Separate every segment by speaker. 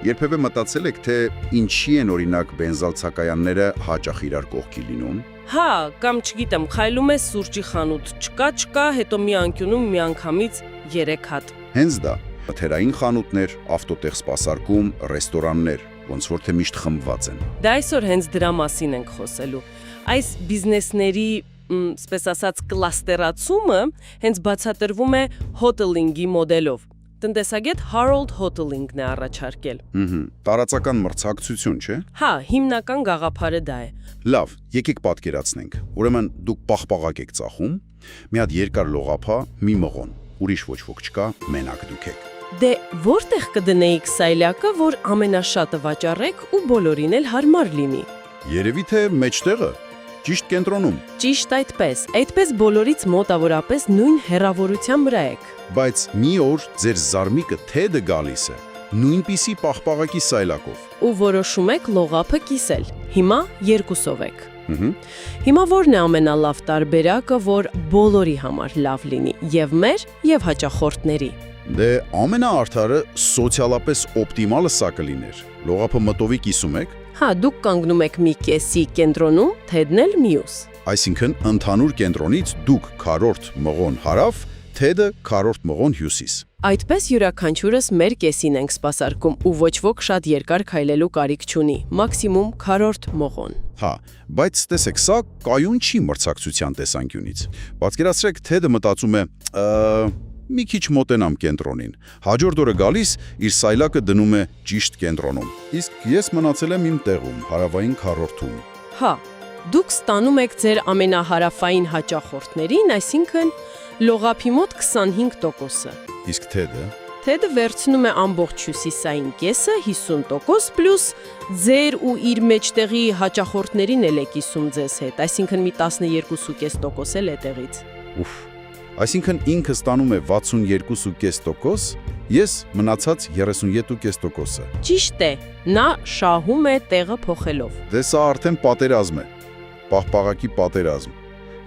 Speaker 1: Երբևէ մտածել եք, թե ինչի են օրինակ բենզալցակայանները հաճախ իրար կողքի լինում։
Speaker 2: Հա, կամ չգիտեմ, խայլում է սուրճի խանութ, չկա, հետո մի անկյունում միանգամից 3 հատ։
Speaker 1: Հենց դա, թերային խանութներ, ավտոտեղ սպասարկում, ռեստորաններ, ոնց որ թե միշտ խմբված են։
Speaker 2: Դա այսօր հենց դրա մասին ենք խոսելու։ Այս բիզնեսների, սպես ասած, կլաստերացումը հենց բացատրվում է հոթելինգի մոդելով։ Տնտեսագետ Harold Hotelling-ն է առաջարկել։
Speaker 1: Տարածական մրցակցություն, չէ՞։
Speaker 2: Հա, հիմնական գաղափարը դա է։
Speaker 1: Լավ, եկեք պատկերացնենք։ Ուրեմն դուք պաղպաղակ եք ծախում, մի հատ երկար լողափա, մի մղոն, ուրիշ ոչ ոք չկա, մենակ դուք եք։
Speaker 2: Դե որտեղ կդնեիք սայլակը, որ ամենաշատը վաճառեք ու բոլորին էլ հարմար լինի։
Speaker 1: Երևի թե մեջտեղը, ճիշտ կենտրոնում։
Speaker 2: Ճիշտ այդպես բոլորից մոտավորապես նույն հեռավորության վրա եք։
Speaker 1: Բայց մի օր ձեր զարմիկը թեդը գալիս է, նույնպիսի պաղպաղակի սայլակով։
Speaker 2: Ու որոշում եք լողափը կիսել։ Հիմա երկուսով եք։ Հիմա որն է ամենալավ տարբերակը, որ բոլորի համար լավ լինի, եւ մեր, եւ հաճախորդների։
Speaker 1: Դե ամենաարդարը սոցիալապես օպտիմալը սա կլիներ։ Լողափը մտովի կիսում եք։
Speaker 2: Հա, դուք կանգնում եք մի կեսի կենտրոնում, թեդն էլ մյուս։
Speaker 1: Այսինքն ընդհանուր կենտրոնից դուք քառորդ մղոն հարավ, թեդը քառորդ մղոն հյուսիս։
Speaker 2: Այդպես յուրաքանչյուրս մեր կեսին ենք սպասարկում ու ոչ ոք շատ երկար քայլելու կարիք չունի, մաքսիմում քառորդ մղոն։
Speaker 1: Հա, բայց տեսեք, սա կայուն չի մրցակցության տեսանկյունից։ Պատկերացրեք, թեդը մտածում է. մի քիչ մոտենամ կենտրոնին։ Հաջորդ օրը գալիս իր սայլակը դնում է ճիշտ կենտրոնում։ Իսկ ես մնացել եմ իմ տեղում, հարավային քառորդում։
Speaker 2: Հա, դուք ստանում եք ձեր ամենահարավային հաճախորդներին, այսինքն լողափի մոտ 25%-ը։
Speaker 1: Իսկ թեդը։
Speaker 2: Թեդը վերցնում է ամբողջ հյուսիսային կեսը 50% պլյուս ձեր ու իր մեջտեղի հաճախորդներին էլ է կիսում ձեզ հետ, այսինքն մի 12.5% էլ է տեղից։
Speaker 1: Ուֆ։ Այսինքն ինքը ստանում է 62.5%, ես մնացած 32.5%-ը։
Speaker 2: Ճիշտ է, նա շահում է տեղը փոխելով։
Speaker 1: Դե սա արդեն պատերազմ է, պաղպաղակի պատերազմ։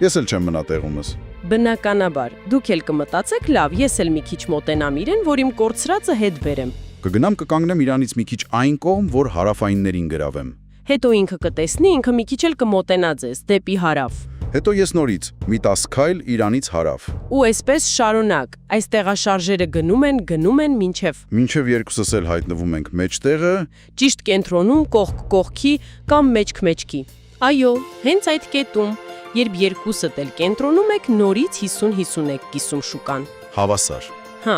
Speaker 1: Ես էլ չեմ մնա տեղումս։
Speaker 2: Բնականաբար, դուք էլ կմտածեք, լավ, ես էլ մի քիչ մոտենամ իրեն, որ իմ կորցրածը հետ բերեմ։
Speaker 1: Կգնամ կկանգնեմ իրանից մի քիչ այն կողմ, որ հարավայիններին գրավեմ։
Speaker 2: Հետո ինքը կտեսնի, ինքը մի քիչ էլ կմոտենա ձեզ, դեպի հարավ։
Speaker 1: Հետո ես նորից մի 10 քայլ իրանից հարավ։
Speaker 2: Ու այսպես շարունակ, այս տեղաշարժերը գնում են
Speaker 1: Մինչև երկուսս էլ հայտնվում ենք մեջտեղը,
Speaker 2: ճիշտ կենտրոնում, կողք կողքի կամ մեջք-մեջքի։ Այո, հենց այդ կետում, երբ երկուսդ էլ կենտրոնում եք, նորից 50-50 եք կիսում շուկան։
Speaker 1: Հավասար։
Speaker 2: Հա,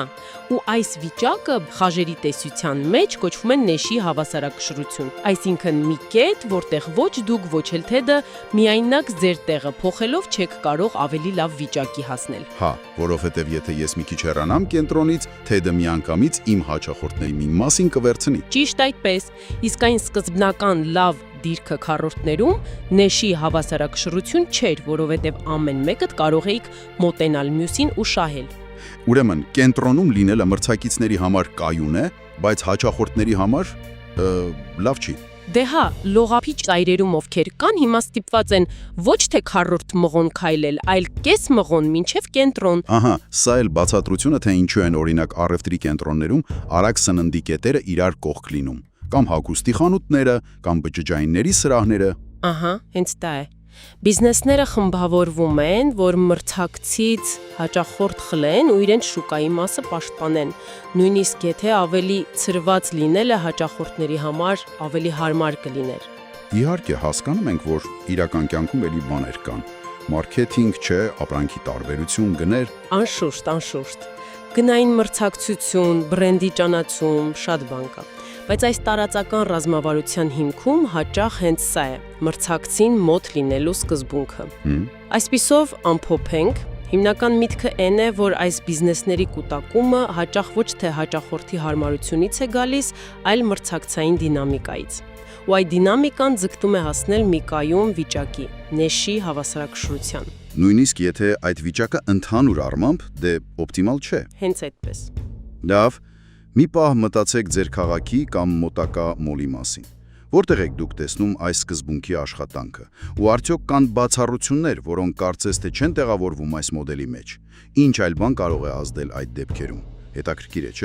Speaker 2: ու այս վիճակը խաժերի տեսության մեջ կոչվում է նեշի հավասարակշռություն, այսինքն մի կետ, որտեղ ոչ դուք, ոչ էլ թեդը միայնակ ձեր տեղը փոխելով չեք կարող ավելի լավ վիճակի հասնել։
Speaker 1: Հա, որովհետև եթե ես մի քիչ հեռանամ կենտրոնից, թեդը միանգամից իմ հաճախորդների մի մասին կվերցնի։
Speaker 2: Ճիշտ այդպես, իսկ այն սկզբնական լավ դիրքը քառորդներում նեշի հավասարակշռություն չէր, որովհետև ամեն մեկդ կարող էիք մոտենալ մյուսին ու շահել։
Speaker 1: Ուրեմն, կենտրոնում լինելը մրցակիցների համար կայուն է, բայց հաճախորդների համար լավ չի։
Speaker 2: Դե հա, լողափի ծայրերում ովքեր կան, հիմա ստիպված են ոչ թե քառորդ մղոն քայլել, այլ կես մղոն մինչև կենտրոն։
Speaker 1: Ահա, սա էլ բացատրությունը, թե ինչու են օրինակ առևտրի կենտրոններում արագ սննդի կետերը իրար կողք լինում, կամ հագուստի խանութները, կամ բջջայինների սրահները։
Speaker 2: Ահա, հենց դա է։ Բիզնեսները խմբավորվում են, որ մրցակցից հաճախորդ խլեն ու իրենց շուկայի մասը պաշտպանեն։ Նույնիսկ եթե ավելի ցրված լինելը հաճախորդների համար ավելի հարմար կլիներ։
Speaker 1: Իհարկե, հասկանում ենք, որ իրական կյանքում էլի բաներ կան։ Մարքեթինգ չէ, ապրանքի տարբերություն, գներ։
Speaker 2: Անշուշտ։ Գնային մրցակցություն, բրենդի ճանաչում, շատ բան կա։ Բայց այս տարածական ռազմավարության հիմքում հաճախ հենց սա է՝ մրցակցին մոտ լինելու սկզբունքը։ Այսպիսով ամփոփենք, հիմնական միտքը այն է, որ այս բիզնեսների կուտակումը հաճախ ոչ թե հաճախորդի հարմարությունից է գալիս, այլ մրցակցային դինամիկայից։ Ու այդ դինամիկան ձգտում է հասնել մի կայուն վիճակի՝ նեշի հավասարակշռության։
Speaker 1: Նույնիսկ եթե այդ վիճակը ընդհանուր առմամբ դե օպտիմալ չէ։
Speaker 2: Հենց այդպես։
Speaker 1: Լավ, մի պահ մտածեք ձեր քաղաքի կամ մոտակա մոլի մասին։ Որտեղ եք դուք տեսնում այս սկզբունքի աշխատանքը։ Ու արդյոք կան բացառություններ, որոնք կարծես թե չեն տեղավորվում այս մոդելի մեջ։ Ինչ այլ բան կարող է ազդել այդ դեպքերում։ Հետաքրքիր է, չէ՞։